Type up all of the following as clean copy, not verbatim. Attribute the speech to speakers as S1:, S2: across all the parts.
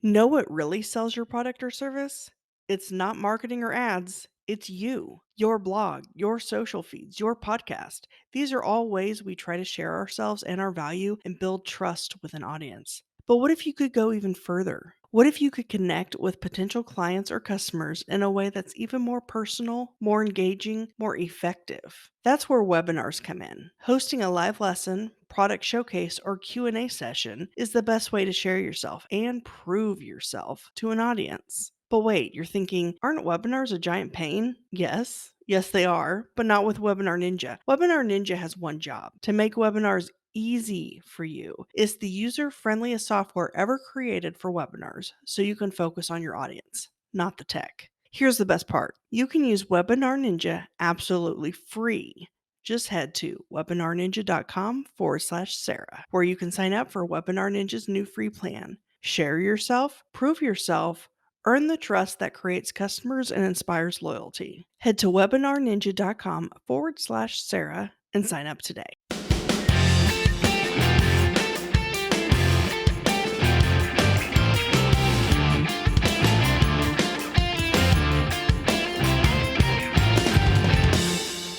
S1: Know what really sells your product or service? It's not marketing or ads, it's you, your blog, your social feeds, your podcast. These are all ways we try to share ourselves and our value and build trust with an audience. But what if you could go even further? What if you could connect with potential clients or customers in a way that's even more personal, more engaging, more effective? That's where webinars come in. Hosting a live lesson, product showcase, or Q&A session is the best way to share yourself and prove yourself to an audience. But wait, you're thinking, aren't webinars a giant pain? Yes. Yes, they are, but not with Webinar Ninja. Webinar Ninja has one job: to make webinars easy for you. It's the user-friendliest software ever created for webinars, so you can focus on your audience, not the tech. Here's the best part: you can use Webinar Ninja absolutely free. Just head to webinarninja.com/Sarah, where you can sign up for Webinar Ninja's new free plan. Share yourself, prove yourself, earn the trust that creates customers and inspires loyalty. Head to webinarninja.com/Sarah and sign up today.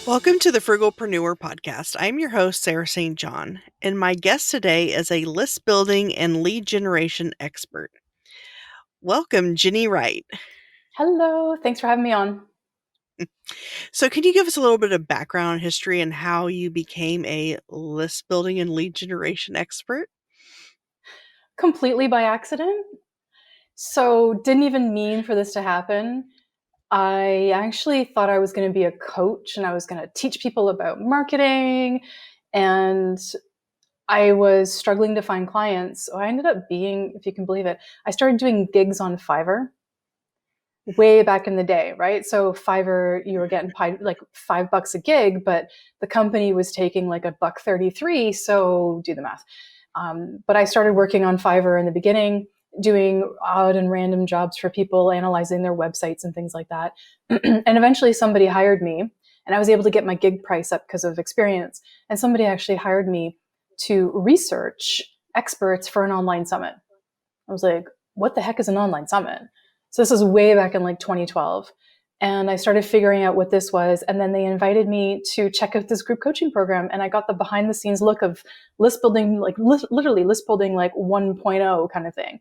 S1: Welcome to the Frugalpreneur podcast. I'm your host, Sarah St. John, and my guest today is a list building and lead generation expert. Welcome, Jennie Wright.
S2: Hello, thanks for having me on.
S1: So, can you give us a little bit of background history and how you became a list building and lead generation expert?
S2: Completely by accident. So, didn't even mean for this to happen. I actually thought I was going to be a coach and I was going to teach people about marketing. And I was struggling to find clients. So, I ended up being, if you can believe it, I started doing gigs on Fiverr way back in the day, right? So, Fiverr, you were getting paid like $5 a gig, but the company was taking like $1.33. So, do the math. But I started working on Fiverr in the beginning, doing odd and random jobs for people, analyzing their websites and things like that. And eventually somebody hired me, and I was able to get my gig price up because of experience. And somebody actually hired me to research experts for an online summit. I was like, what the heck is an online summit? So this is way back in like 2012. And I started figuring out what this was. And then they invited me to check out this group coaching program. And I got the behind the scenes look of list building, like literally list building like 1.0 kind of thing.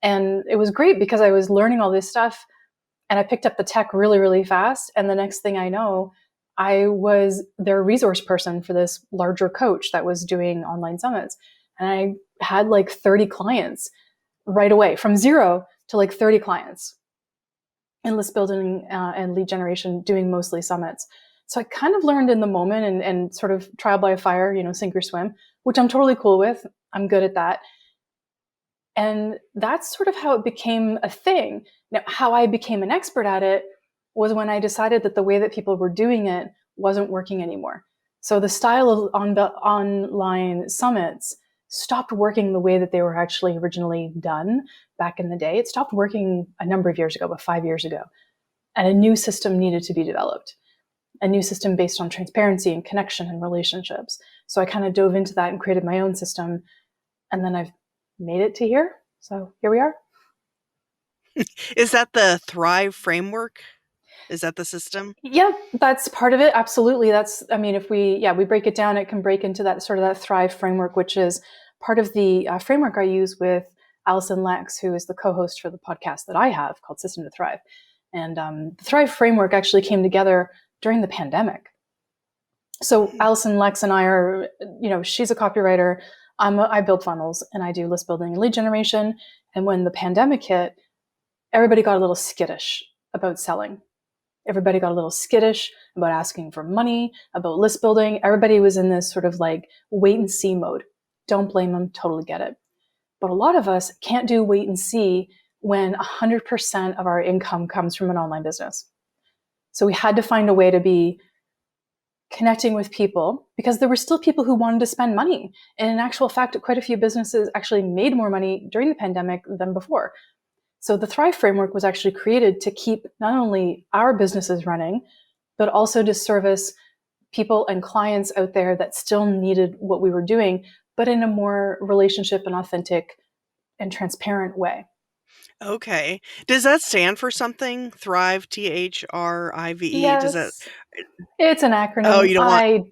S2: And it was great because I was learning all this stuff and I picked up the tech really, really fast. And the next thing I know, I was their resource person for this larger coach that was doing online summits. And I had like 30 clients right away, from zero to like 30 clients in list building and lead generation, doing mostly summits. So I kind of learned in the moment and sort of trial by fire, sink or swim, which I'm totally cool with. I'm good at that. And that's sort of how it became a thing. Now, how I became an expert at it was when I decided that the way that people were doing it wasn't working anymore. So the style of online summits stopped working the way that they were actually originally done back in the day. It stopped working a number of years ago, about 5 years ago. And a new system needed to be developed, a new system based on transparency and connection and relationships. So I kind of dove into that and created my own system. And then I've made it to here. So here we are.
S1: Is that the Thrive framework? Is that the system?
S2: Yeah, that's part of it. Absolutely. If we break it down, it can break into that sort of that Thrive framework, which is part of the framework I use with Allison Lex, who is the co-host for the podcast that I have called System to Thrive. And the Thrive framework actually came together during the pandemic. So Allison Lex and I are, she's a copywriter. I build funnels and I do list building and lead generation. And when the pandemic hit, everybody got a little skittish about selling. Everybody got a little skittish about asking for money, about list building. Everybody was in this sort of like wait and see mode. Don't blame them, totally get it. But a lot of us can't do wait and see when 100% of our income comes from an online business. So we had to find a way to be connecting with people because there were still people who wanted to spend money. And in actual fact, quite a few businesses actually made more money during the pandemic than before. So the Thrive framework was actually created to keep not only our businesses running, but also to service people and clients out there that still needed what we were doing, but in a more relationship and authentic and transparent way.
S1: Okay. Does that stand for something? Thrive, THRIVE? Does that
S2: Yes, it's an
S1: Oh,
S2: acronym.
S1: you don't want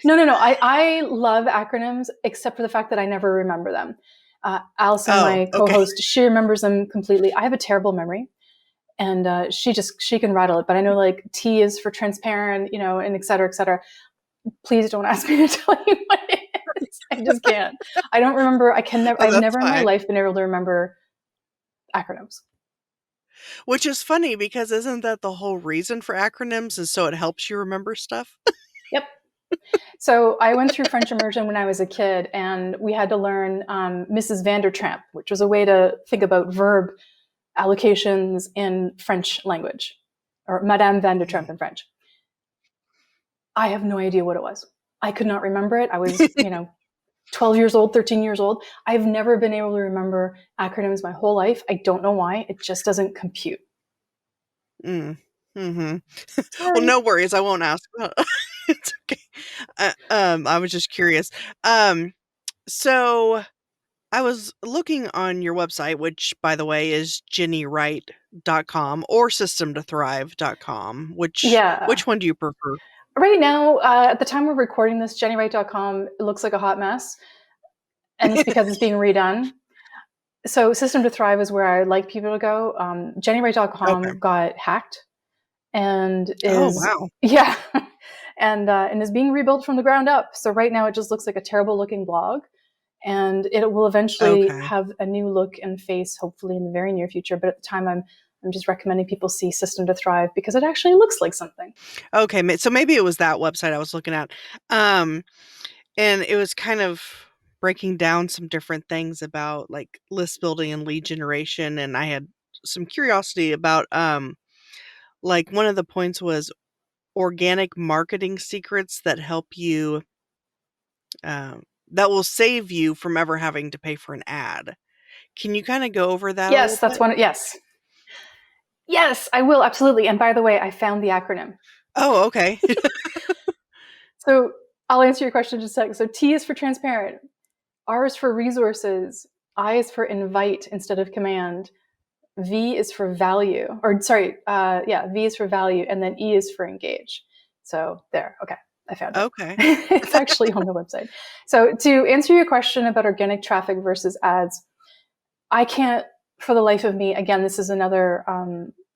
S2: No, no, no. I love acronyms, except for the fact that I never remember them. Allison,
S1: Oh,
S2: my
S1: okay.
S2: co-host, she remembers them completely. I have a terrible memory, and she can rattle it. But I know like T is for transparent, and et cetera, et cetera. Please don't ask me to tell you what it is. I just can't. I don't remember. I can never.
S1: Oh,
S2: I've
S1: that's
S2: never in my
S1: fine.
S2: life been able to remember acronyms.
S1: Which is funny because isn't that the whole reason for acronyms is so it helps you remember stuff?
S2: Yep. So I went through French immersion when I was a kid, and we had to learn Mrs. Vandertramp, which was a way to think about verb allocations in French language, or Madame Vandertramp
S1: Mhm.
S2: in French. I have no idea what it was. I could not remember it. I was, 12 years old, 13 years old. I've never been able to remember acronyms my whole life. I don't know why. It just doesn't compute.
S1: Mm. Mhm. Well,
S2: Sorry.
S1: no worries, I won't ask. It's okay. I was just curious. Um, so I was looking on your website, which, by the way, is jennywright.com or systemtothrive.com.
S2: Yeah.
S1: Which one do you prefer?
S2: Right now, at the time we're recording this, jennywright.com looks like a hot mess, and it's because it's being redone. So System to Thrive is where I like people to go.
S1: Okay.
S2: Jennywright.com got hacked and
S1: Oh,
S2: is
S1: wow.
S2: yeah, and is being rebuilt from the ground up. So right now it just looks like a terrible looking blog, and it will eventually
S1: Okay.
S2: have a new look and face, hopefully in the very near future. But at the time, I'm just recommending people see System to Thrive because it actually looks like something.
S1: Okay, so maybe it was that website I was looking at. Um, and it was kind of breaking down some different things about, like, list building and lead generation, and I had some curiosity about, like, one of the points was organic marketing secrets that help you, that will save you from ever having to pay for an ad. Can you kinda go over that a little
S2: Yes, that's
S1: bit?
S2: one. Yes, yes, I will absolutely. And by the way, I found the acronym.
S1: Oh, okay.
S2: So I'll answer your question in just a second. So T is for transparent, R is for resources, I is for invite instead of command, V is for value, or sorry, yeah, V is for value, and then E is for engage. So there, okay, I found it.
S1: Okay.
S2: It's actually on the website. So to answer your question about organic traffic versus ads, I can't, for the life of me, again, this is another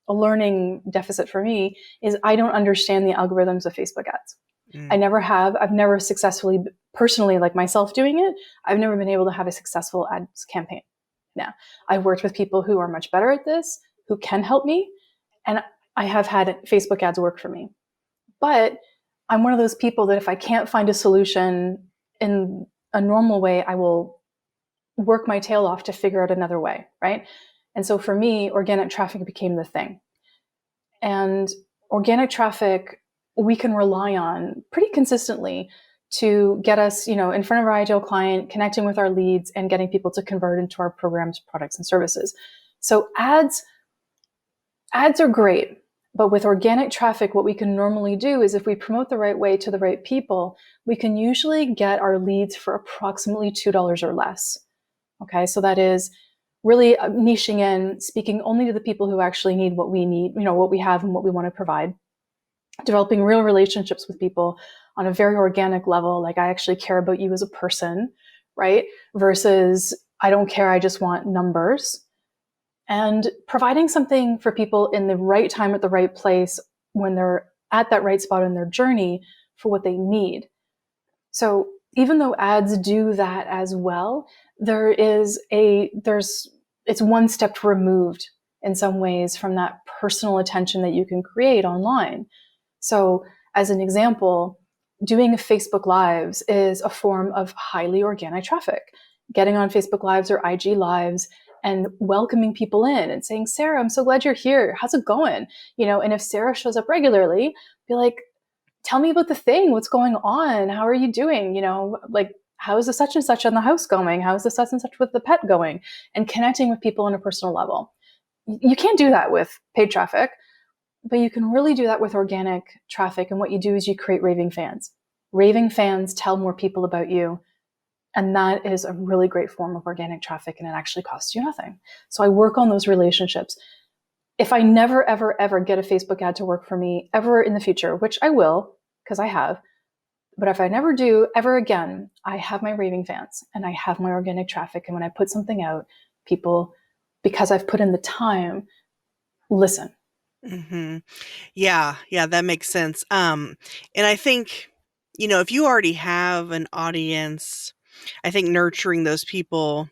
S2: a learning deficit for me, is I don't understand the algorithms of Facebook ads. I
S1: Mm,
S2: never have. I've never successfully, personally, like myself doing it, I've never been able to have a successful ads campaign. Now, I've worked with people who are much better at this, who can help me, and I have had Facebook ads work for me. But I'm one of those people that if I can't find a solution in a normal way, I will work my tail off to figure out another way, right? And so for me, organic traffic became the thing. And organic traffic we can rely on pretty consistently to get us, in front of our ideal client, connecting with our leads and getting people to convert into our programs, products, and services. So ads are great, but with organic traffic, what we can normally do is if we promote the right way to the right people, we can usually get our leads for approximately $2 or less. Okay, so that is really niching in, speaking only to the people who actually need what we need, what we have and what we want to provide, developing real relationships with people on a very organic level. Like, I actually care about you as a person, right? Versus, I don't care, I just want numbers. And providing something for people in the right time at the right place when they're at that right spot in their journey for what they need. So even though ads do that as well, there's it's one step removed in some ways from that personal attention that you can create online. So as an example, doing Facebook Lives is a form of highly organic traffic. Getting on Facebook Lives or IG Lives and welcoming people in and saying, Sarah, I'm so glad you're here. How's it going? And if Sarah shows up regularly, be like, tell me about the thing. What's going on? How are you doing? Like, how's the such and such on the house going? How's the such and such with the pet going? And connecting with people on a personal level. You can't do that with paid traffic, but you can really do that with organic traffic. And what you do is you create raving fans. Raving fans tell more people about you. And that is a really great form of organic traffic, and it actually costs you nothing. So I work on those relationships. If I never, ever, ever get a Facebook ad to work for me ever in the future, which I will, because I have, but if I never do ever again, I have my raving fans and I have my organic traffic. And when I put something out, people, because I've put in the time, listen.
S1: Mhm. Yeah, yeah, that makes sense. And I think, if you already have an audience, I think nurturing those people,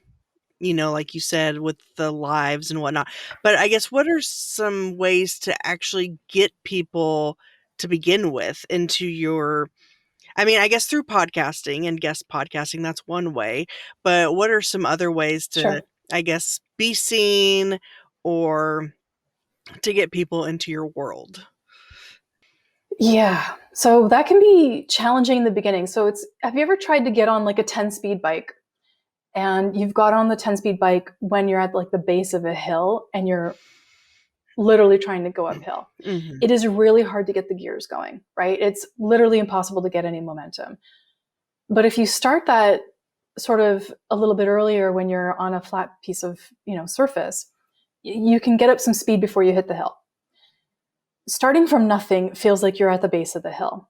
S1: like you said, with the lives and whatnot. But I guess what are some ways to actually get people to begin with into your, I mean, I guess through podcasting and guest podcasting, that's one way. But what are some other ways to,
S2: Sure.
S1: I guess, be seen or to get people into your world?
S2: Yeah. So that can be challenging in the beginning. So have you ever tried to get on like a 10-speed bike, and you've got on the 10-speed bike when you're at like the base of a hill and you're literally trying to go uphill?
S1: Mhm.
S2: It is really hard to get the gears going, right? It's literally impossible to get any momentum. But if you start that sort of a little bit earlier when you're on a flat piece of, surface, you can get up some speed before you hit the hill. Starting from nothing feels like you're at the base of the hill.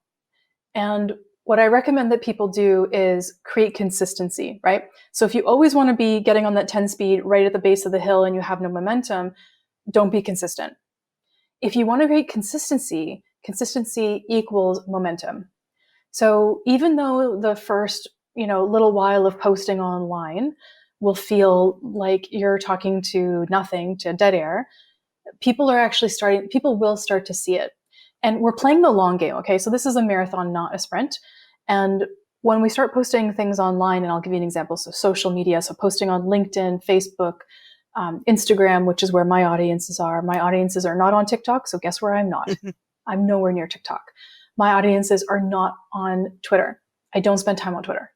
S2: And what I recommend that people do is create consistency, right? So if you always want to be getting on that 10 speed right at the base of the hill and you have no momentum, don't be consistent. If you want to create consistency, consistency equals momentum. So even though the first, little while of posting online will feel like you're talking to nothing, to dead air, people will start to see it. And we're playing the long game, okay? So this is a marathon, not a sprint. And when we start posting things online, and I'll give you an example, so social media, so posting on LinkedIn, Facebook, Instagram, which is where my audiences are. My audiences are not on TikTok, so guess where I'm not? I'm nowhere near TikTok. My audiences are not on Twitter. I don't spend time on Twitter,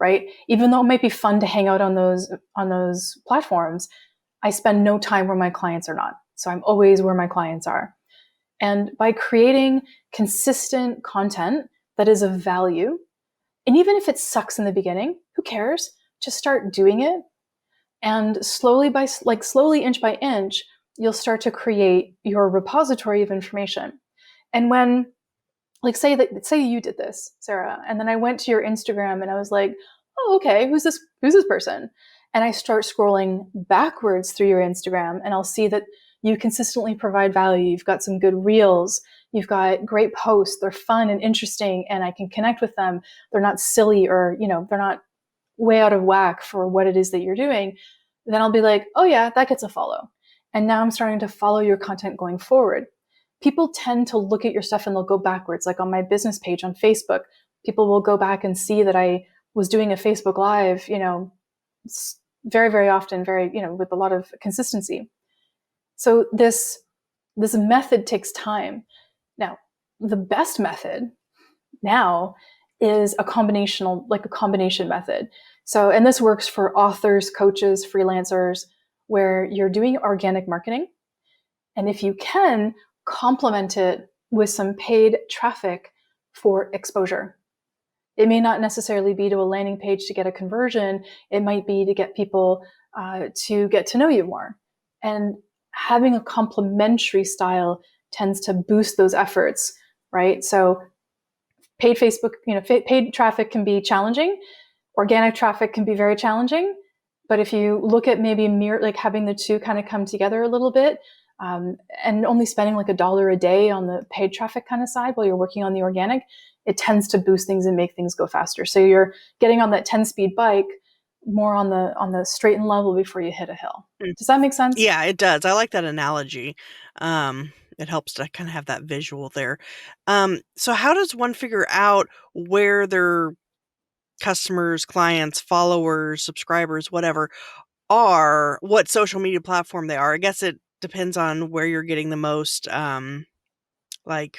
S2: right? Even though it might be fun to hang out on those platforms, I spend no time where my clients are not. So I'm always where my clients are. And by creating consistent content that is of value, and even if it sucks in the beginning, who cares? Just start doing it. And slowly inch by inch, you'll start to create your repository of information. And when, like, say you did this, Sarah, and then I went to your Instagram and I was like, oh, okay, who's this person? And I start scrolling backwards through your Instagram, and I'll see that you consistently provide value. You've got some good reels, you've got great posts, they're fun and interesting, and I can connect with them. They're not silly, or they're not way out of whack for what it is that you're doing. Then I'll be like, oh yeah, that gets a follow. And now I'm starting to follow your content going forward. People tend to look at your stuff and they'll go backwards. Like on my business page on Facebook, people will go back and see that I was doing a Facebook Live, very, very often, with a lot of consistency. So this method takes time. Now, the best method now is a combination method. So, and this works for authors, coaches, freelancers, where you're doing organic marketing. And if you can, complement it with some paid traffic for exposure. It may not necessarily be to a landing page to get a conversion. It might be to get people to get to know you more. And having a complementary style tends to boost those efforts, right? So paid Facebook, paid traffic can be challenging. Organic traffic can be very challenging. But if you look at maybe like having the two kind of come together a little bit, and only spending like $1 a day on the paid traffic kind of side while you're working on the organic, it tends to boost things and make things go faster. So you're getting on that 10-speed bike more on the straight and level before you hit a hill.
S1: Mm.
S2: Does that make sense?
S1: Yeah, it does. I like that analogy. It helps to kind of have that visual there. So how does one figure out where their customers, clients, followers, subscribers, whatever, are, what social media platform they are? I guess it depends on where you're getting the most, like,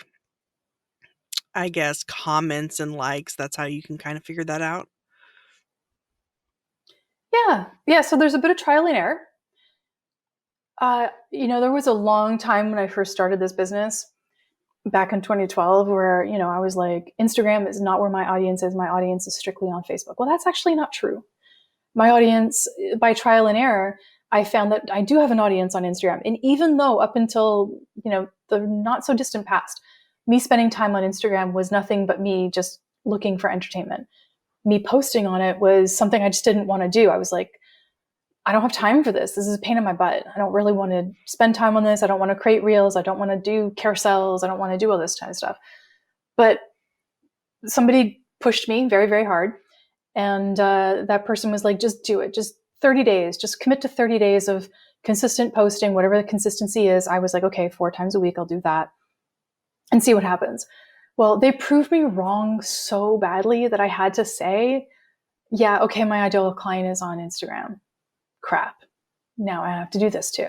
S1: I guess, comments and likes. That's how you can kind of figure that out.
S2: Yeah. So there's a bit of trial and error. There was a long time when I first started this business back in 2012 where, I was like, Instagram is not where my audience is. My audience is strictly on Facebook. Well, that's actually not true. My audience, by trial and error, I found that I do have an audience on Instagram. And even though up until, the not so distant past, me spending time on Instagram was nothing but me just looking for entertainment. Me posting on it was something I just didn't want to do. I was like, I don't have time for this. This is a pain in my butt. I don't really want to spend time on this. I don't want to create reels. I don't want to do carousels. I don't want to do all this kind of stuff. But somebody pushed me very, very hard. And that person was like, just do it. Just 30 days. Just commit to 30 days of consistent posting, whatever the consistency is. I was like, okay, 4 times a week, I'll do that and see what happens. Well, they proved me wrong so badly that I had to say, yeah, okay, my ideal client is on Instagram. Crap. Now I have to do this too.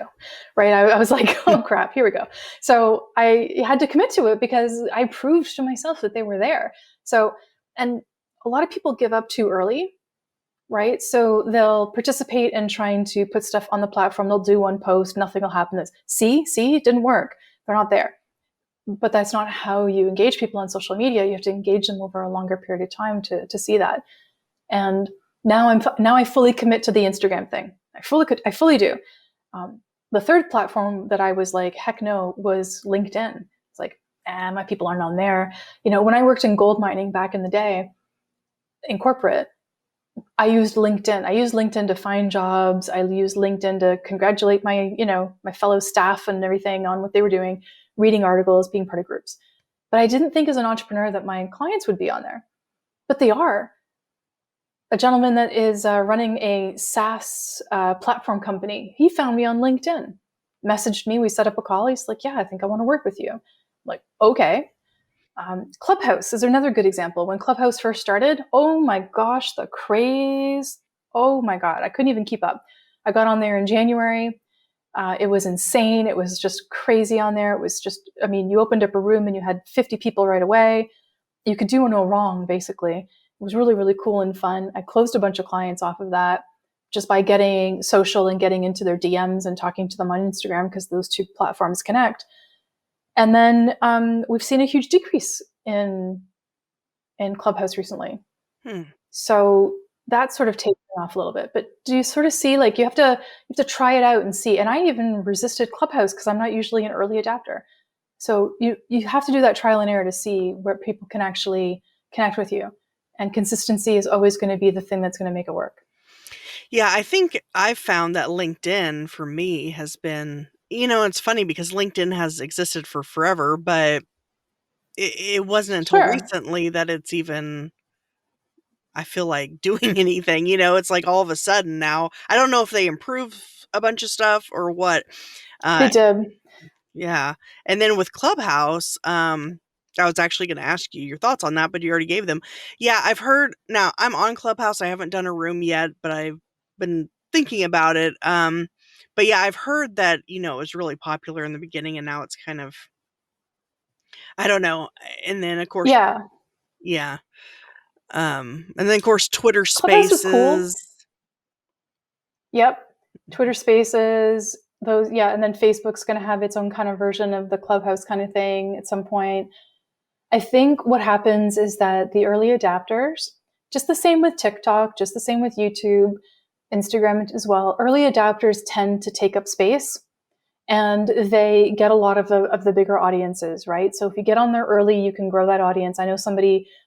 S2: Right. I was like, oh crap, here we go. So I had to commit to it because I proved to myself that they were there. So, and a lot of people give up too early, right? So they'll participate in trying to put stuff on the platform. They'll do one post, nothing will happen. It's, see, it didn't work. They're not there. But that's not how you engage people on social media. You have to engage them over a longer period of time to see that. And now I fully commit to the Instagram thing. I fully do. The third platform that I was like, heck no, was LinkedIn. It's like, my people aren't on there. When I worked in gold mining back in the day in corporate, I used LinkedIn. I used LinkedIn to find jobs. I used LinkedIn to congratulate my fellow staff and everything on what they were doing, reading articles, being part of groups. But I didn't think as an entrepreneur that my clients would be on there. But they are. A gentleman that is running a SaaS platform company, he found me on LinkedIn, messaged me. We set up a call. He's like, yeah, I think I want to work with you. I'm like, okay. Clubhouse is another good example. When Clubhouse first started, oh my gosh, the craze. Oh my God, I couldn't even keep up. I got on there in January. It was insane. It was just crazy on there. It was just, you opened up a room and you had 50 people right away. You could do no wrong, basically. It was really, really cool and fun. I closed a bunch of clients off of that just by getting social and getting into their DMs and talking to them on Instagram because those two platforms connect. And then we've seen a huge decrease in Clubhouse recently. So that's sort of taken off a little bit. But do you sort of see, like, you have to try it out and see? And I even resisted Clubhouse because I'm not usually an early adapter. So you have to do that trial and error to see where people can actually connect with you. And consistency is always going to be the thing that's going to make it work.
S1: Yeah, I think I've found that LinkedIn for me has been, it's funny because LinkedIn has existed for forever, but it wasn't until
S2: Sure.
S1: recently that it's even, I feel like, doing anything. It's like all of a sudden now. I don't know if they improve a bunch of stuff or what.
S2: They
S1: Uh,
S2: did.
S1: yeah. And then with Clubhouse, I was actually going to ask you your thoughts on that, but you already gave them. Yeah, I've heard. Now I'm on Clubhouse. I haven't done a room yet, but I've been thinking about it. But yeah, I've heard that it was really popular in the beginning, and now it's kind of, I don't know. And then of course,
S2: Yeah.
S1: yeah, and then of course Twitter
S2: Clubhouse is cool.
S1: Spaces.
S2: Yep. Twitter Spaces, those, yeah. And then Facebook's going to have its own kind of version of the Clubhouse kind of thing at some point. I think what happens is that the early adapters, just the same with TikTok, just the same with YouTube, Instagram as well, early adapters tend to take up space and they get a lot of the bigger audiences, right? So if you get on there early, you can grow that audience. I know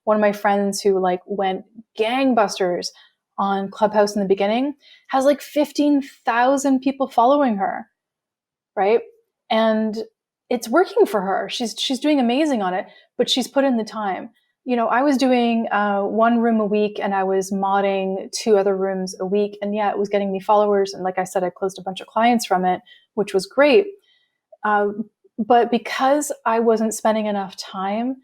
S2: one of my friends who like went gangbusters on Clubhouse in the beginning has like 15,000 people following her, right? And it's working for her. She's doing amazing on it, but she's put in the time. I was doing one room a week and I was modding 2 other rooms a week. And yeah, it was getting me followers. And like I said, I closed a bunch of clients from it, which was great. But because I wasn't spending enough time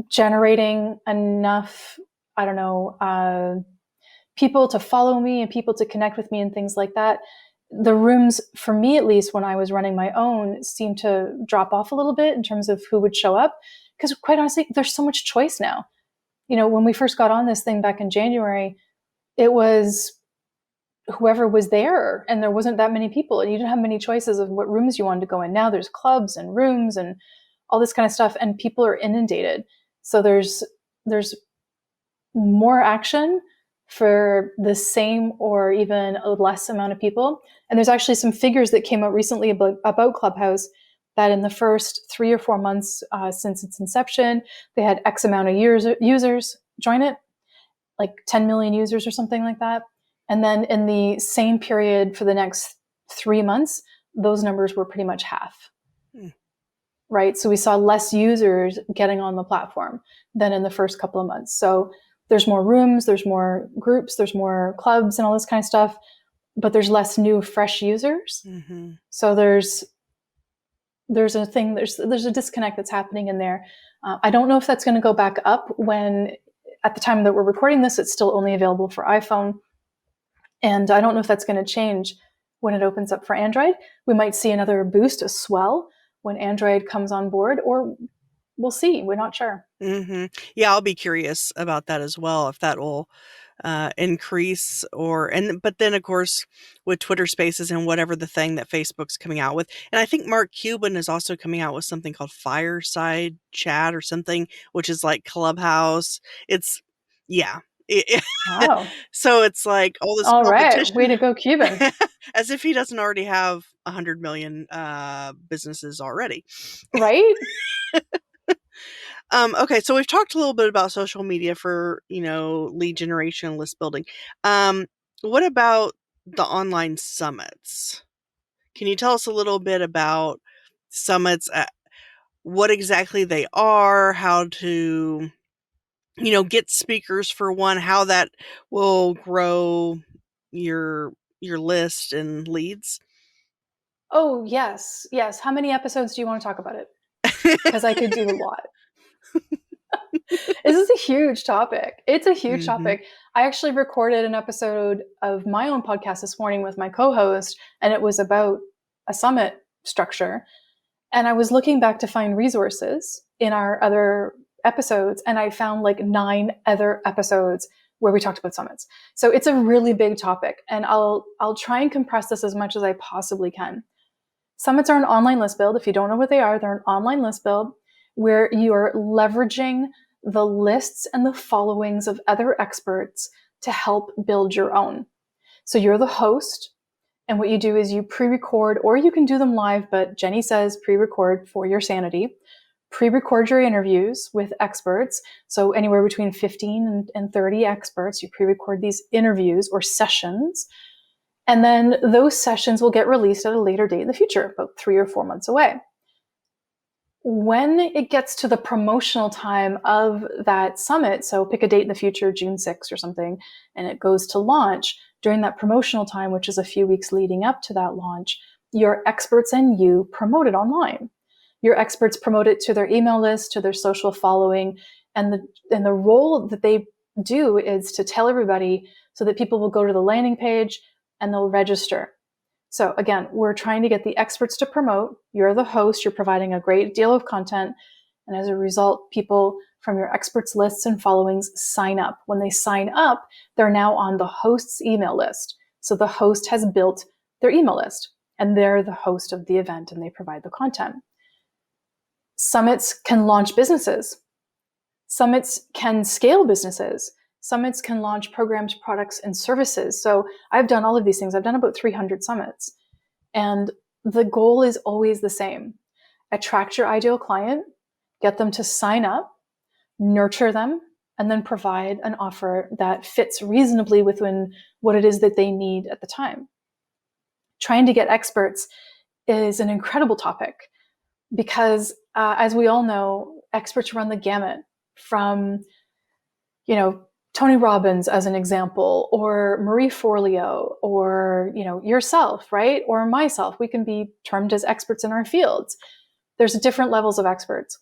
S2: generating enough, I don't know, people to follow me and people to connect with me and things like that, the rooms, for me at least, when I was running my own, seemed to drop off a little bit in terms of who would show up. Because quite honestly, there's so much choice now. When we first got on this thing back in January, it was whoever was there, and there wasn't that many people, and you didn't have many choices of what rooms you wanted to go in. Now there's clubs and rooms and all this kind of stuff, and people are inundated. So there's more action for the same or even a less amount of people. And there's actually some figures that came out recently about Clubhouse that in the first 3 or 4 months since its inception, they had X amount of users join it, like 10 million users or something like that. And then in the same period for the next 3 months, those numbers were pretty much half. Hmm. Right? So we saw less users getting on the platform than in the first couple of months. So there's more rooms, there's more groups, there's more clubs and all this kind of stuff, but there's less new, fresh users. Mm-hmm. So there's a disconnect that's happening in there. I don't know if that's going to go back up when, at the time that we're recording this, it's still only available for iPhone. And I don't know if that's going to change when it opens up for Android. We might see another boost, a swell, when Android comes on board, or we'll see. We're not sure.
S1: Mm-hmm. Yeah, I'll be curious about that as well, if that will increase but then of course with Twitter Spaces and whatever the thing that Facebook's coming out with. And I think Mark Cuban is also coming out with something called Fireside Chat or something, which is like Clubhouse. It's, yeah.
S2: Wow.
S1: So it's like all this
S2: all
S1: competition.
S2: Right. Way to go, Cuban.
S1: As if he doesn't already have 100 million businesses already.
S2: Right?
S1: Okay, so we've talked a little bit about social media for, lead generation, list building. What about the online summits? Can you tell us a little bit about summits, what exactly they are, how to, get speakers for one, how that will grow your list and leads?
S2: Oh, yes. Yes. How many episodes do you want to talk about it? Because I could do a lot. This is a huge topic. It's a huge topic. I actually recorded an episode of my own podcast this morning with my co-host, and it was about a summit structure. And I was looking back to find resources in our other episodes, and I found like 9 other episodes where we talked about summits. So it's a really big topic, and I'll try and compress this as much as I possibly can. Summits are an online list build. If you don't know what they are, they're an online list build where you're leveraging the lists and the followings of other experts to help build your own. So you're the host, and what you do is you pre-record, or you can do them live, but Jennie says pre-record for your sanity. Pre-record your interviews with experts. So anywhere between 15 and 30 experts, you pre-record these interviews or sessions. And then those sessions will get released at a later date in the future, about 3 or 4 months away. When it gets to the promotional time of that summit, so pick a date in the future, June 6th or something, and it goes to launch, during that promotional time, which is a few weeks leading up to that launch, your experts and you promote it online. Your experts promote it to their email list, to their social following, and the role that they do is to tell everybody so that people will go to the landing page and they'll register. So again, we're trying to get the experts to promote. You're the host, you're providing a great deal of content. And as a result, people from your experts lists and followings sign up. When they sign up, they're now on the host's email list. So the host has built their email list, and they're the host of the event and they provide the content. Summits can launch businesses. Summits can scale businesses. Summits can launch programs, products, and services. So I've done all of these things. I've done about 300 summits. And the goal is always the same. Attract your ideal client, get them to sign up, nurture them, and then provide an offer that fits reasonably within what it is that they need at the time. Trying to get experts is an incredible topic because, as we all know, experts run the gamut from, Tony Robbins as an example, or Marie Forleo, or, yourself, right? Or myself. We can be termed as experts in our fields. There's different levels of experts.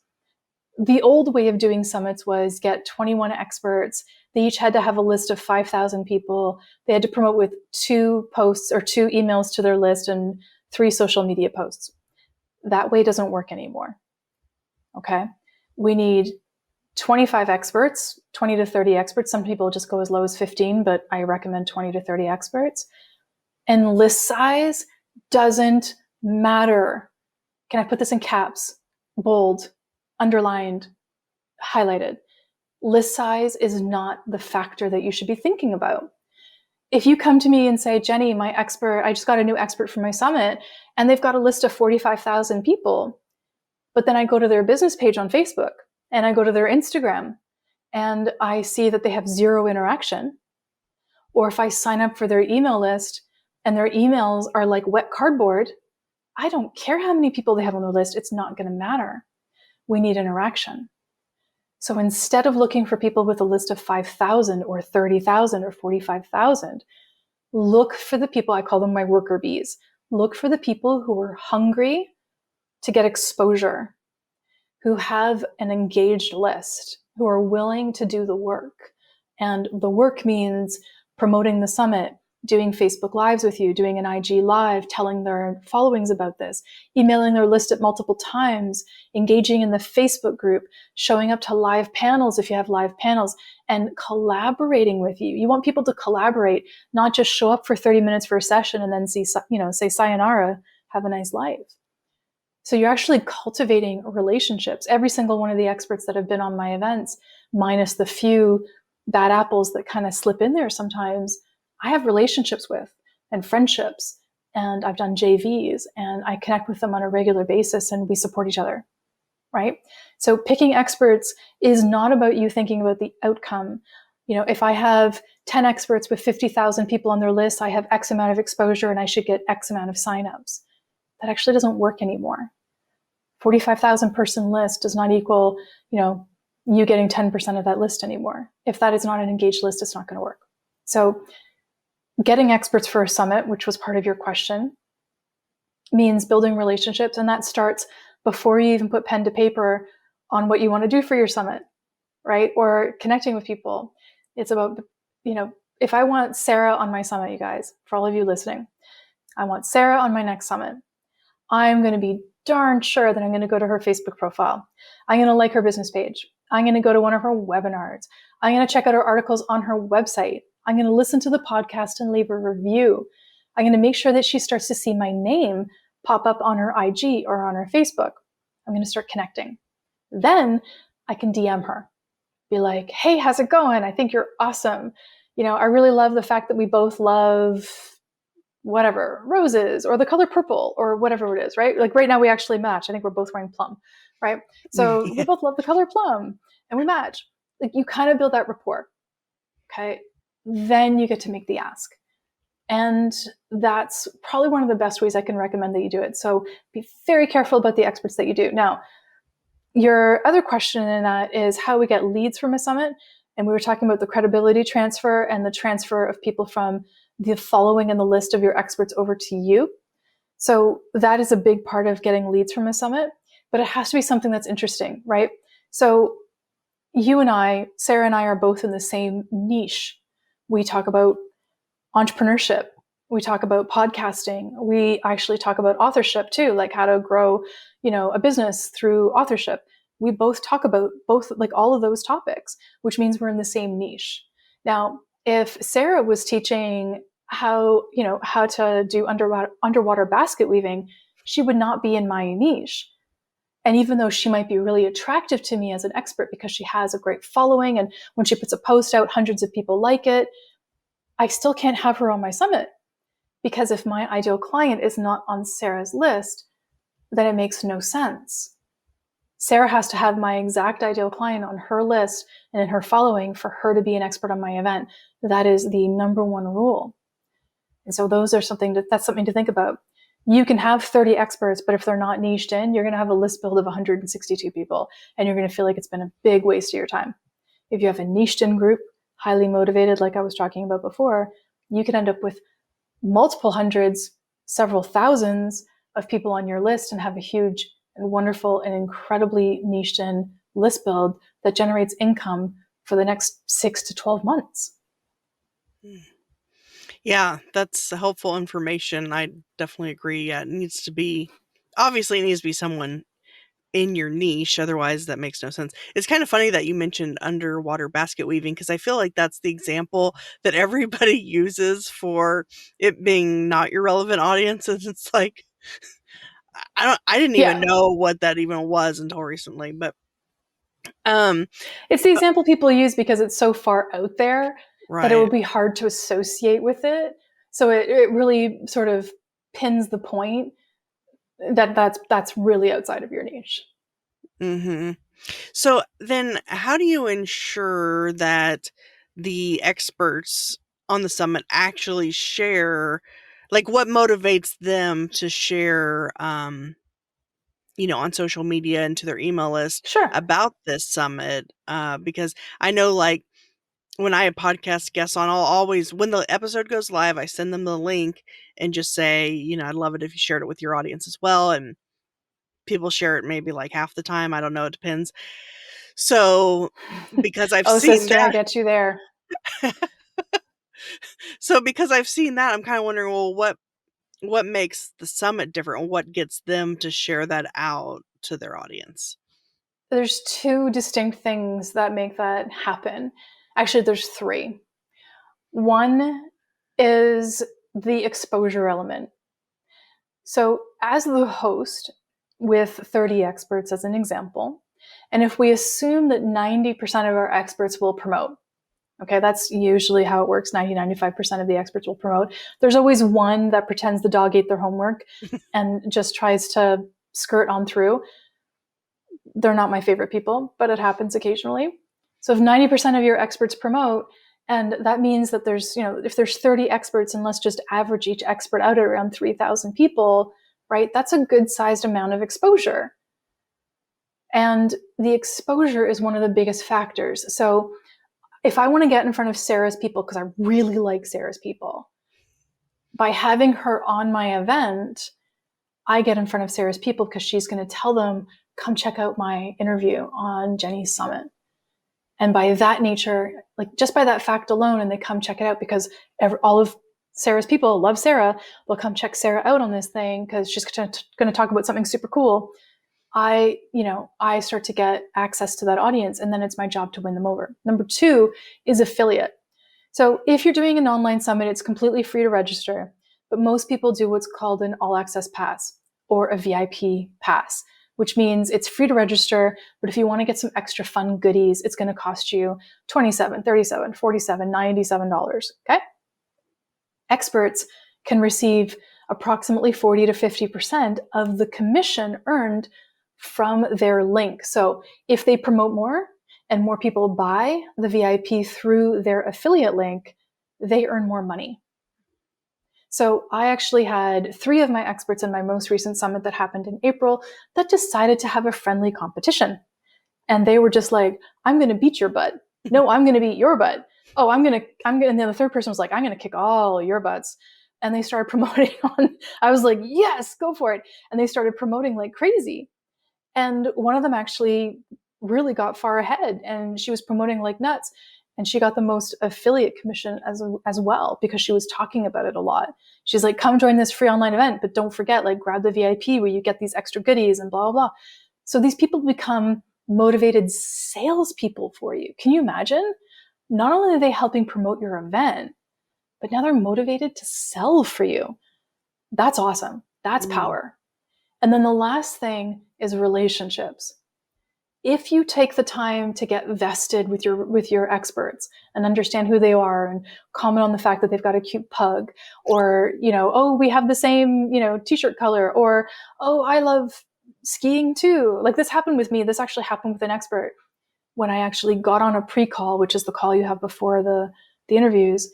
S2: The old way of doing summits was get 21 experts. They each had to have a list of 5,000 people. They had to promote with 2 posts or 2 emails to their list and 3 social media posts. That way doesn't work anymore. Okay? We need 25 experts, 20 to 30 experts. Some people just go as low as 15, but I recommend 20 to 30 experts. And list size doesn't matter. Can I put this in caps? Bold, underlined, highlighted. List size is not the factor that you should be thinking about. If you come to me and say, Jenny, my expert, I just got a new expert for my summit, and they've got a list of 45,000 people, but then I go to their business page on Facebook and I go to their Instagram and I see that they have zero interaction, or if I sign up for their email list and their emails are like wet cardboard, I don't care how many people they have on their list, it's not going to matter. We need interaction. So instead of looking for people with a list of 5,000 or 30,000 or 45,000, look for the people, I call them my worker bees. Look for the people who are hungry to get exposure, who have an engaged list, who are willing to do the work. And the work means promoting the summit, doing Facebook Lives with you, doing an IG Live, telling their followings about this, emailing their list at multiple times, engaging in the Facebook group, showing up to live panels if you have live panels, and collaborating with you. You want people to collaborate, not just show up for 30 minutes for a session and then say sayonara, have a nice life. So you're actually cultivating relationships. Every single one of the experts that have been on my events, minus the few bad apples that kind of slip in there sometimes, I have relationships with and friendships, and I've done JVs, and I connect with them on a regular basis, and we support each other, right? So picking experts is not about you thinking about the outcome. If I have 10 experts with 50,000 people on their list, I have X amount of exposure and I should get X amount of signups. That actually doesn't work anymore. 45,000 person list does not equal, you getting 10% of that list anymore. If that is not an engaged list, it's not going to work. So getting experts for a summit, which was part of your question, means building relationships. And that starts before you even put pen to paper on what you want to do for your summit, right? Or connecting with people. It's about, if I want Sarah on my summit, you guys, for all of you listening, I want Sarah on my next summit. I'm going to be darn sure that I'm going to go to her Facebook profile. I'm going to like her business page. I'm going to go to one of her webinars. I'm going to check out her articles on her website. I'm going to listen to the podcast and leave a review. I'm going to make sure that she starts to see my name pop up on her IG or on her Facebook. I'm going to start connecting. Then I can DM her, be like, hey, how's it going? I think you're awesome. I really love the fact that we both love whatever, roses or the color purple or whatever it is, right? Like right now we actually match. I think we're both wearing plum, right? So we
S1: Yeah.
S2: both love the color plum and we match. Like you kind of build that rapport. Okay. Then you get to make the ask. And that's probably one of the best ways I can recommend that you do it. So be very careful about the experts that you do. Now, your other question in that is how we get leads from a summit. And we were talking about the credibility transfer and the transfer of people from the following and the list of your experts over to you. So that is a big part of getting leads from a summit, but it has to be something that's interesting, right? So you and I, Sarah and I, are both in the same niche. We talk about entrepreneurship. We talk about podcasting. We actually talk about authorship too, like how to grow, a business through authorship. We both talk about both, like all of those topics, which means we're in the same niche. Now, if Sarah was teaching how to do underwater basket weaving, she would not be in my niche. And even though she might be really attractive to me as an expert because she has a great following, and when she puts a post out, hundreds of people like it, I still can't have her on my summit, because if my ideal client is not on Sarah's list, then it makes no sense. Sarah has to have my exact ideal client on her list and in her following for her to be an expert on my event. That is the number one rule. And so that's something to think about. You can have 30 experts, but if they're not niched in, you're going to have a list build of 162 people, and you're going to feel like it's been a big waste of your time. If you have a niched in group, highly motivated, like I was talking about before, you could end up with multiple hundreds, several thousands of people on your list and have a huge and wonderful and incredibly niched in list build that generates income for the next 6 to 12 months.
S1: Yeah, that's helpful information. I definitely agree. Yeah, it needs to be someone in your niche. Otherwise, that makes no sense. It's kind of funny that you mentioned underwater basket weaving, because I feel like that's the example that everybody uses for it being not your relevant audience. And it's like, I didn't even
S2: Yeah.
S1: know what that even was until recently. But Um,
S2: It's the example people use because it's so far out there that it
S1: right.
S2: would be hard to associate with it. So it really sort of pins the point that that's really outside of your niche.
S1: Mhm. So then how do you ensure that the experts on the summit actually share, like, what motivates them to share, on social media and to their email list
S2: Sure.
S1: about this summit? Because I know, like, when I have podcast guests on, I'll always, when the episode goes live, I send them the link and just say, I'd love it if you shared it with your audience as well. And people share it maybe like half the time. I don't know. It depends. So because I've
S2: Oh,
S1: seen
S2: sister, I
S1: that,
S2: get you there.
S1: I'm kind of wondering, well, what makes the summit different? What gets them to share that out to their audience?
S2: There's two distinct things that make that happen. Actually, there's three. One is the exposure element. So, as the host with 30 experts as an example, and if we assume that 90% of our experts will promote, okay, that's usually how it works. 95% of the experts will promote. There's always one that pretends the dog ate their homework and just tries to skirt on through. They're not my favorite people, but it happens occasionally. So if 90% of your experts promote, and that means that there's, if there's 30 experts and let's just average each expert out at around 3,000 people, right? That's a good sized amount of exposure. And the exposure is one of the biggest factors. So if I want to get in front of Sarah's people, because I really like Sarah's people, by having her on my event, I get in front of Sarah's people because she's going to tell them, come check out my interview on Jennie's Summit. And by that nature, like just by that fact alone, and they come check it out because all of Sarah's people love Sarah, they'll come check Sarah out on this thing because she's going to talk about something super cool. I start to get access to that audience, and then it's my job to win them over. Number two is affiliate. So if you're doing an online summit, it's completely free to register, but most people do what's called an all access pass or a VIP pass, which means it's free to register, but if you want to get some extra fun goodies, it's going to cost you $27, $37, $47, $97. Okay? Experts can receive approximately 40 to 50% of the commission earned from their link. So if they promote more and more people buy the VIP through their affiliate link, they earn more money. So I actually had 3 of my experts in my most recent summit that happened in April that decided to have a friendly competition. And they were just like, I'm going to beat your butt. No, I'm going to beat your butt. Oh, and then the third person was like, I'm going to kick all your butts. And they started promoting on, I was like, yes, go for it. And they started promoting like crazy. And one of them actually really got far ahead and she was promoting like nuts. And she got the most affiliate commission as well because she was talking about it a lot. She's like, come join this free online event, but don't forget, like, grab the VIP where you get these extra goodies and blah, blah, blah. So these people become motivated salespeople for you. Can you imagine? Not only are they helping promote your event, but now they're motivated to sell for you. That's awesome. That's
S1: Mm.
S2: power. And then the last thing is relationships. If you take the time to get vested with your experts and understand who they are and comment on the fact that they've got a cute pug, or oh, we have the same t-shirt color, or oh, I love skiing too. Like, this happened with me. This actually happened with an expert when I actually got on a pre-call, which is the call you have before the interviews.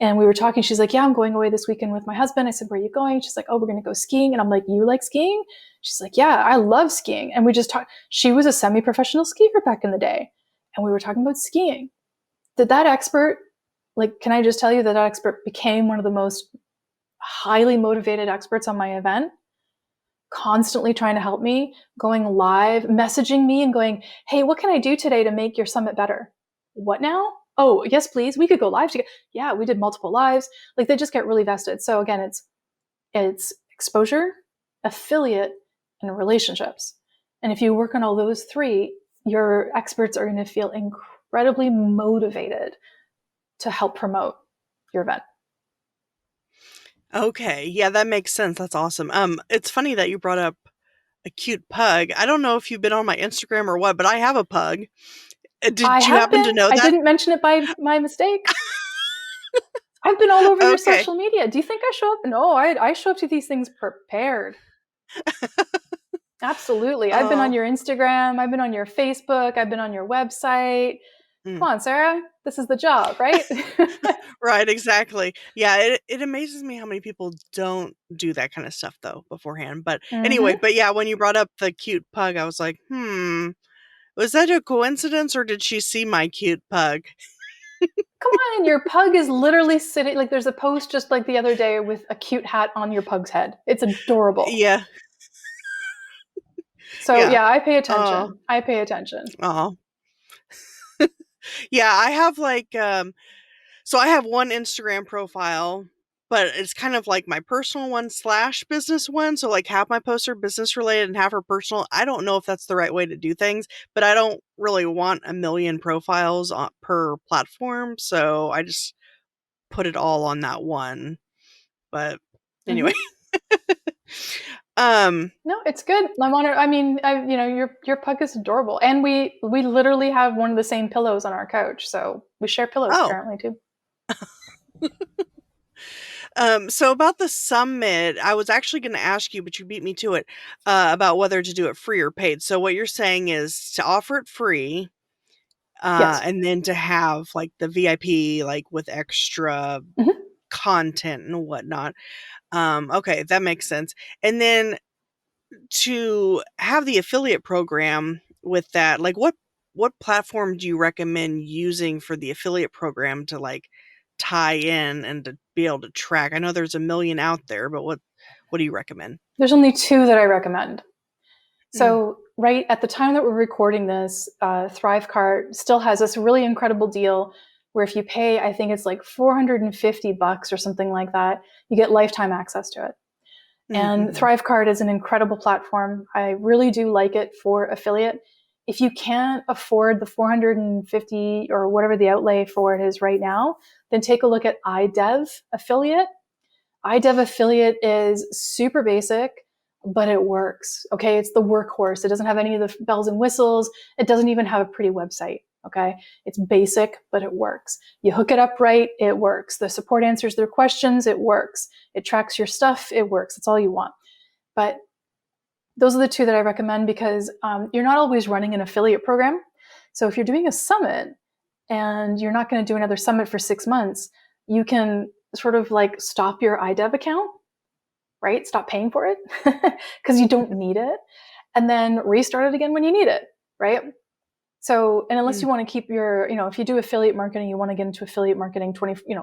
S2: And we were talking. She's like, yeah, I'm going away this weekend with my husband. I said, where are you going? She's like, oh, we're going to go skiing. And I'm like, you like skiing? She's like, yeah, I love skiing. And we just talked. She was a semi-professional skier back in the day. And we were talking about skiing. Did that expert, like, can I just tell you that expert became one of the most highly motivated experts on my event? Constantly trying to help me, going live, messaging me and going, hey, what can I do today to make your summit better? What now? Oh, yes, please. We could go live together. Yeah, we did multiple lives. Like, they just get really vested. So again, it's exposure, affiliate, and relationships. And if you work on all those three, your experts are going to feel incredibly motivated to help promote your event.
S1: Okay. Yeah, that makes sense. That's awesome. It's funny that you brought up a cute pug. I don't know if you've been on my Instagram or what, but I have a pug.
S2: I
S1: Did you
S2: have
S1: happen to
S2: been.
S1: know
S2: I
S1: that?
S2: didn't mention it by my mistake. I've been all over your
S1: Okay.
S2: social media. Do you think I show up? No, I show up to these things prepared. Absolutely. I've been on
S1: Oh.
S2: your Instagram. I've been on your Facebook. I've been on your website.
S1: Mm.
S2: Come on, Sarah. This is the job, right?
S1: Right, exactly. Yeah, it amazes me how many people don't do that kind of stuff though beforehand. But anyway,
S2: Mm-hmm.
S1: but yeah, when you brought up the cute pug, I was like, was that a coincidence or did she see my cute pug?
S2: Come on, your pug is literally sitting like there's a post just like the other day with a cute hat on your pug's head. It's adorable.
S1: Yeah,
S2: So
S1: yeah.
S2: yeah, I pay
S1: Oh,
S2: attention. I pay attention.
S1: oh. Yeah, I have like so I have one Instagram profile, but it's kind of like my personal one slash business one. So like half my posts are business related and half are personal. I don't know if that's the right way to do things, but I don't really want a million profiles per platform. So I just put it all on that one. But anyway,
S2: Mm-hmm.
S1: um,
S2: No, it's good. I'm on. I mean, your pug is adorable, and we literally have one of the same pillows on our couch, so we share pillows
S1: oh,
S2: apparently too.
S1: so about the summit, I was actually going to ask you, but you beat me to it, about whether to do it free or paid. So what you're saying is to offer it free,
S2: Yes.
S1: and then to have like the VIP, like with extra
S2: Mm-hmm.
S1: content and whatnot. Okay, that makes sense. And then to have the affiliate program with that, like what platform do you recommend using for the affiliate program to like tie in and to be able to track? I know there's a million out there, but what do you recommend?
S2: There's only two that I recommend.
S1: Mm,
S2: So right at the time that we're recording this, Thrivecart still has this really incredible deal where if you pay, I think it's like $450 or something like that, you get lifetime access to it. And
S1: mm-hmm.
S2: Thrivecart is an incredible platform. I really do like it for affiliate. If you can't afford the 450 or whatever the outlay for it is right now, then take a look at iDev affiliate. iDev affiliate is super basic, but it works. Okay. It's the workhorse. It doesn't have any of the bells and whistles. It doesn't even have a pretty website. Okay. It's basic, but it works. You hook it up right, it works. The support answers their questions, it works. It tracks your stuff, it works. It's all you want. But those are the two that I recommend because you're not always running an affiliate program. So if you're doing a summit and you're not going to do another summit for 6 months, you can sort of like stop your iDev account, right? Stop paying for it because you don't need it, and then restart it again when you need it, right? So, and unless
S1: Mm.
S2: you want to keep your, if you do affiliate marketing, you want to get into affiliate marketing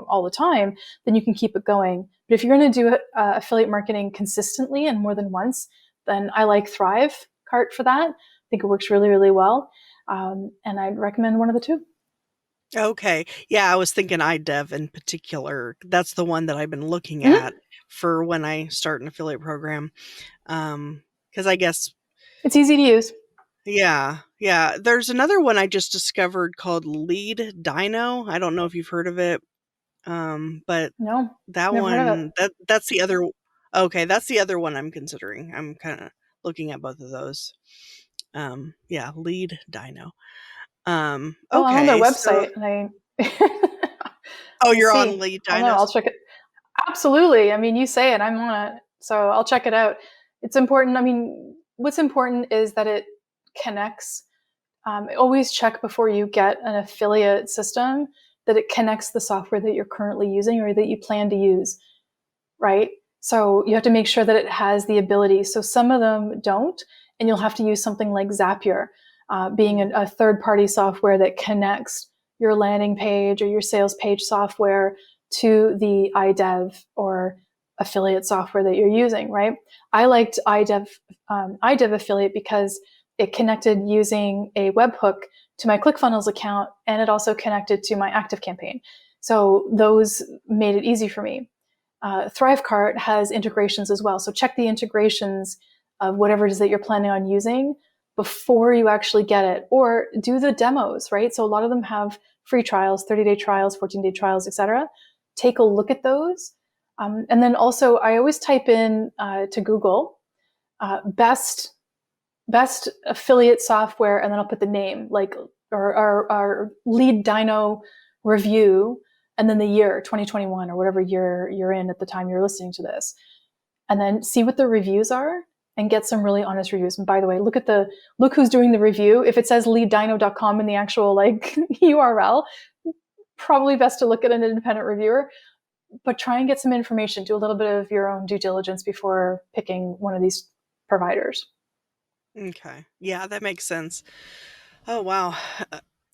S2: all the time, then you can keep it going. But if you're going to do affiliate marketing consistently and more than once, then I like Thrive Cart for that. I think it works really, really well. And I'd recommend one of the two.
S1: Okay. Yeah, I was thinking iDev in particular. That's the one that I've been looking
S2: Mm-hmm.
S1: at for when I start an affiliate program. Because I guess,
S2: It's easy to use.
S1: yeah, yeah. There's another one I just discovered called Lead Dino. I don't know if you've heard of it. But
S2: No,
S1: that
S2: never heard of it.
S1: one, that's the other. Okay, that's the other one I'm considering. I'm kind of looking at both of those. Yeah, Lead Dino.
S2: Well, I'm on their
S1: Okay, so
S2: website and I
S1: oh,
S2: we'll
S1: you're on
S2: see.
S1: Lead
S2: I'll know. I'll
S1: Dinos.
S2: check it. Absolutely. I mean, you say it, I'm on it. So I'll check it out. It's important. I mean, what's important is that it connects. Always check before you get an affiliate system that it connects the software that you're currently using or that you plan to use, right? So you have to make sure that it has the ability. So some of them don't, and you'll have to use something like Zapier, being a third-party software that connects your landing page or your sales page software to the iDev or affiliate software that you're using, right? I liked iDev affiliate because it connected using a webhook to my ClickFunnels account, and it also connected to my ActiveCampaign. So those made it easy for me. Thrivecart has integrations as well. So check the integrations of whatever it is that you're planning on using before you actually get it, or do the demos, right? So a lot of them have free trials, 30-day trials, 14-day trials, etc. Take a look at those. And then also, I always type in to Google best best affiliate software, and then I'll put the name, like, or our lead dyno review, and then the year 2021 or whatever year you're in at the time you're listening to this, and then see what the reviews are and get some really honest reviews. And by the way, look who's doing the review. If it says leaddyno.com in the actual like URL, probably best to look at an independent reviewer, but try and get some information. Do a little bit of your own due diligence before picking one of these providers.
S1: Okay. Yeah, that makes sense. Oh, wow.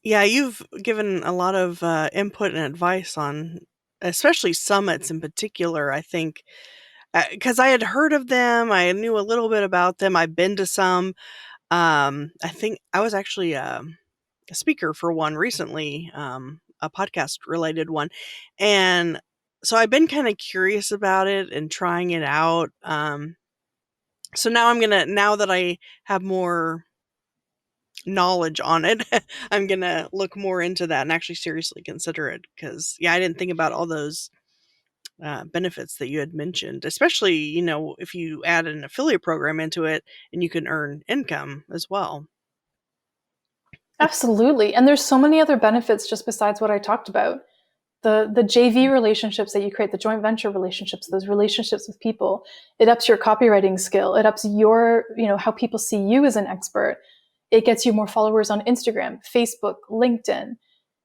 S1: Yeah, you've given a lot of input and advice on, especially summits in particular, I think, because I had heard of them. I knew a little bit about them. I've been to some. I think I was actually a speaker for one recently, a podcast related one. And so I've been kind of curious about it and trying it out. So now that I have more knowledge on it, I'm gonna look more into that and actually seriously consider it because, yeah, I didn't think about all those benefits that you had mentioned, especially, if you add an affiliate program into it and you can earn income as well.
S2: Absolutely. And there's so many other benefits just besides what I talked about. The JV relationships that you create, the joint venture relationships, those relationships with people, it ups your copywriting skill. It ups your, how people see you as an expert. It gets you more followers on Instagram, Facebook, LinkedIn.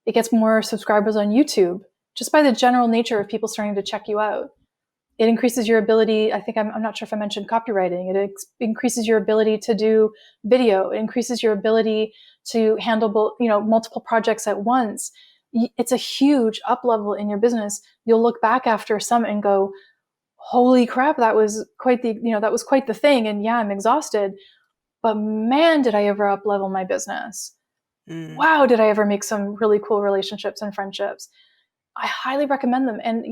S2: It gets more subscribers on YouTube just by the general nature of people starting to check you out. It increases your ability. I think I'm not sure if I mentioned copywriting. It increases your ability to do video. It increases your ability to handle, multiple projects at once. It's a huge up level in your business. You'll look back after some and go, holy crap, that was quite the thing. And yeah, I'm exhausted, but man, did I ever up level my business.
S1: Mm,
S2: Wow, did I ever make some really cool relationships and friendships. I highly recommend them. And,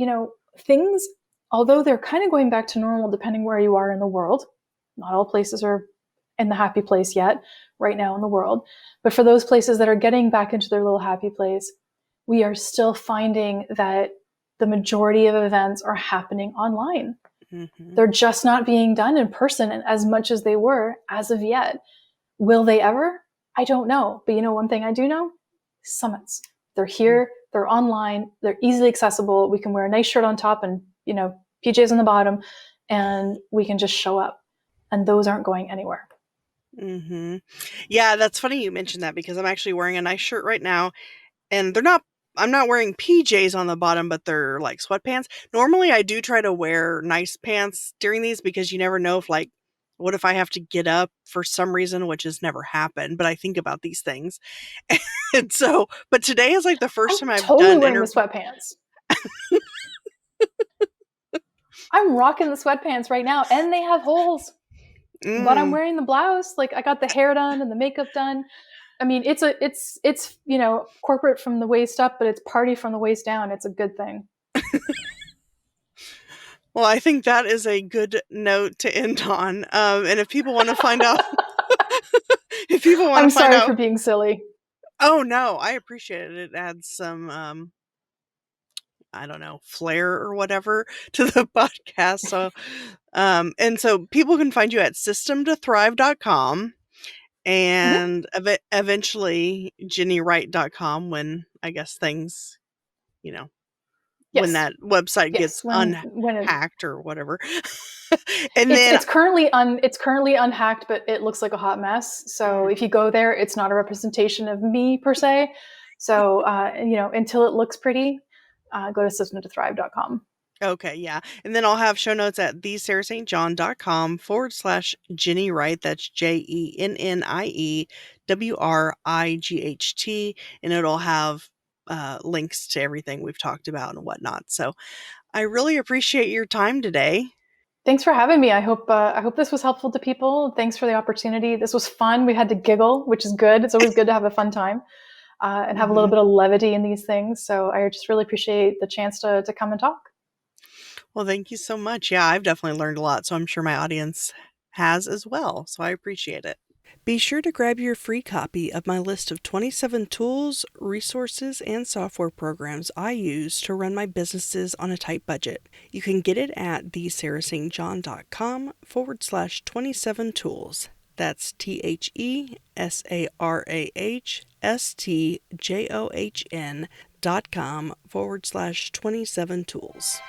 S2: things, although they're kind of going back to normal depending where you are in the world, not all places are in the happy place yet, right now in the world. But for those places that are getting back into their little happy place, we are still finding that the majority of events are happening online.
S1: mhm,
S2: They're just not being done in person as much as they were as of yet. Will they ever? I don't know. But one thing I do know? Summits. They're
S1: mm,
S2: here, they're online, they're easily accessible. We can wear a nice shirt on top and, PJs on the bottom, and we can just show up. And those aren't going anywhere.
S1: mhm. Yeah, that's funny you mentioned that because I'm actually wearing a nice shirt right now, and I'm not wearing PJs on the bottom, but they're like sweatpants. Normally, I do try to wear nice pants during these because you never know if, like, what if I have to get up for some reason, which has never happened, but I think about these things. And so, but today is like the
S2: I'm
S1: first time I've
S2: totally
S1: done
S2: wearing the sweatpants. I'm rocking the sweatpants right now, and they have holes, but I'm
S1: mm,
S2: wearing the blouse. Like, I got the hair done and the makeup done. I mean, it's corporate from the waist up, but it's party from the waist down. It's a good thing.
S1: well, I think that is a good note to end on. And if people want to find out, if people want to
S2: I'm
S1: find
S2: sorry for
S1: out,
S2: being silly.
S1: oh no, I appreciate it. It adds some, I don't know, flair or whatever to the podcast. So, and so people can find you at systemtothrive.com
S2: Mhm.
S1: and eventually jennywright.com when I guess things, you know, when
S2: Yes,
S1: that website
S2: yes.
S1: gets
S2: When
S1: unhacked or whatever. And
S2: it's
S1: then,
S2: currently unhacked, but it looks like a hot mess. So
S1: mm,
S2: if you go there, it's not a representation of me per se. So until it looks pretty, go to systemtothrive.com.
S1: okay, yeah. And then I'll have show notes at thesarahstjohn.com/Jennie Wright. That's JennieWright. And it'll have links to everything we've talked about and whatnot. So I really appreciate your time today.
S2: Thanks for having me. I hope this was helpful to people. Thanks for the opportunity. This was fun. We had to giggle, which is good. It's always good to have a fun time and have a little
S1: Hmm.
S2: bit of levity in these things. So I just really appreciate the chance to come and talk.
S1: Well, thank you so much. Yeah, I've definitely learned a lot. So I'm sure my audience has as well. So I appreciate it. Be sure to grab your free copy of my list of 27 tools, resources, and software programs I use to run my businesses on a tight budget. You can get it at thesarahstjohn.com/27 tools. That's THESARAHSTJOHN.com/27 tools.